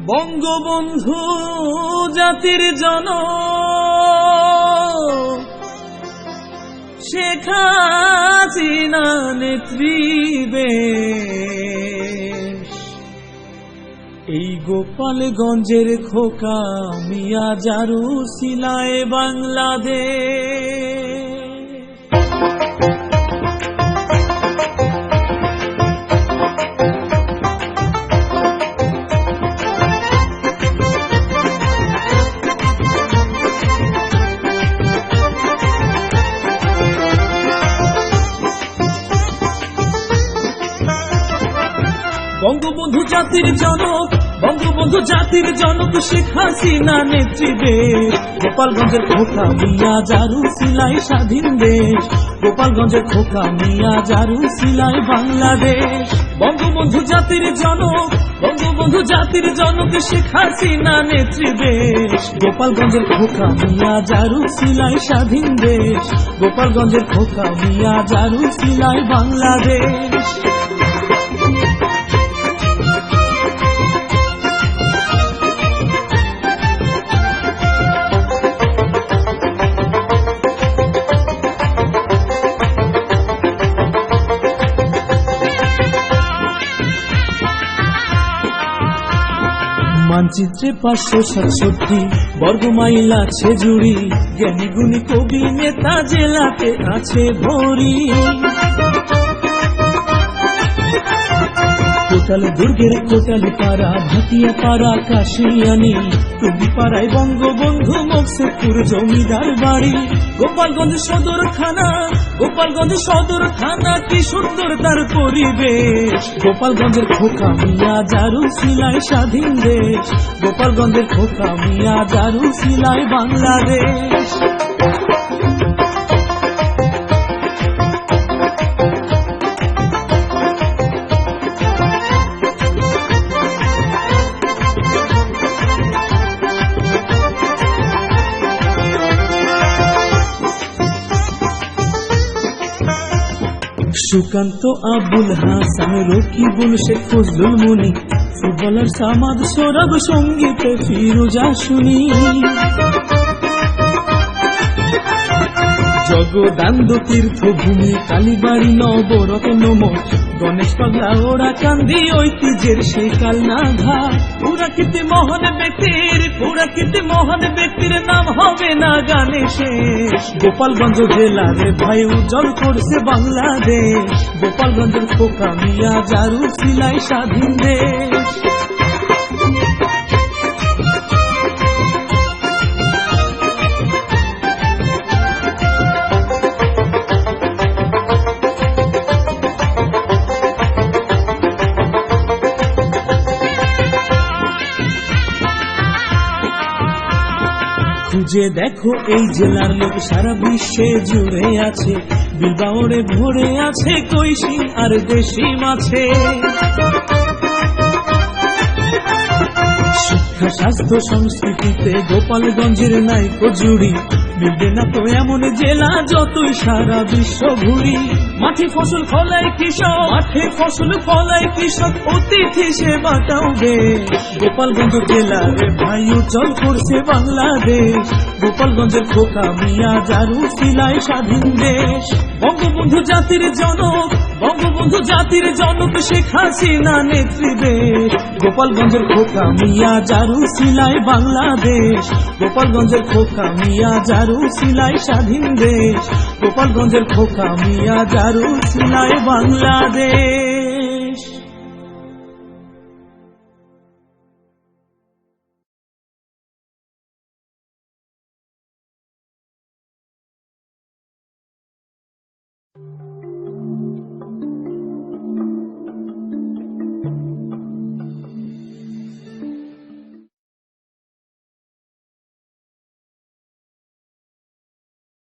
বঙ্গবন্ধু জাতির জনক শেখ হাসিনা নেত্রী দেশ। এই গোপালগঞ্জের খোকা মিয়া জারুসিলায় বাংলাদেশ। বঙ্গবন্ধু জাতির জনক, বঙ্গবন্ধু জাতির জনক শেখ হাসিনা নেত্রী দেশ। গোপালগঞ্জের খোকা মিয়া জারুসিলায় স্বাধীন দেশ। গোপালগঞ্জের খোকা মিয়া জারুসিলায় বাংলাদেশ। বঙ্গবন্ধু জাতির জনক, বঙ্গবন্ধু জাতির জনক শেখ হাসিনা নেত্রী দেশ। গোপালগঞ্জের খোকা মিয়া জারুসিলায় স্বাধীন দেশ। গোপালগঞ্জের খোকা মিয়া জারুসিলায় বাংলাদেশ। মানচিত্রে 567 বর্গমাইল আছে জুড়ি। জ্ঞানী গুণী কবি নেতা জেলাতে আছে ভরি। কোটাল দুর্গের কোটাল পাড়া, ভাটিয়া পাড়া কাশিয়ানি, টুঙ্গি পাড়ায় বঙ্গবন্ধু মকসুদপুর জমিদার বাড়ি। গোপালগঞ্জ সদর থানা, গোপালগঞ্জ সদর থানা, কি সুন্দর তার পরিবেশ। গোপালগঞ্জের খোকা মিয়া জারুসিলায় স্বাধীন দেশ। গোপালগঞ্জের খোকা মিয়া জারুসিলায় বাংলাদেশ। সুকান্ত আবুল হাসান, রকিবুল শেখ, ফজলুল মুনি, ফুটবলার সামাদ, সৌরভ, সঙ্গীতে ফিরোজা শুনি। জগদানন্দ তীর্থভূমি, কালীবাড়ি, নবরত্ন মঠ, গণেশ পাগলা, ওরা কান্দি, ঐতিহ্যের সেই কালনা ঘাট। পুরাকীর্তি মহান ব্যক্তির, পুরাকীর্তি মহান ব্যক্তির নাম হবে না গানে শেষ। গোপালগঞ্জ জেলার ভাই উজ্জ্বল করছে বাংলাদেশ। গোপালগঞ্জের খোকা মিয়া জারুসিলায় স্বাধীন দেশ। খুঁজে দেখো এই জেলার লোক সারা বিশ্বে জুড়ে আছে। বিলবাওরে ভরে আছে কৈশি আর দেশি মাছে। শিক্ষা, স্বাস্থ্য, সংস্কৃতিতে গোপালগঞ্জের নাইকো জুড়ি। মিলবে না তো এমন জেলা যতই সারা বিশ্ব ঘুরি। মাঠে ফসল ফলায় কৃষক, মাঠে ফসল ফলায় কৃষক, অতিথি সেবাটাও বেশ। গোপালগঞ্জ জেলার ভাই উজ্জ্বল করছে বাংলাদেশ। গোপালগঞ্জের খোকা মিয়া জারুসিলায় স্বাধীন দেশ। বঙ্গবন্ধু জাতির জনক, বঙ্গবন্ধু জাতির জনক শেখ হাসিনা নেত্রী দেশ। গোপালগঞ্জের খোকা মিয়া জারুসিলায় বাংলাদেশ। গোপালগঞ্জের খোকা মিয়া জারুসিলায় স্বাধীন দেশ। গোপালগঞ্জের খোকা মিয়া জারুসিলায় বাংলাদেশ।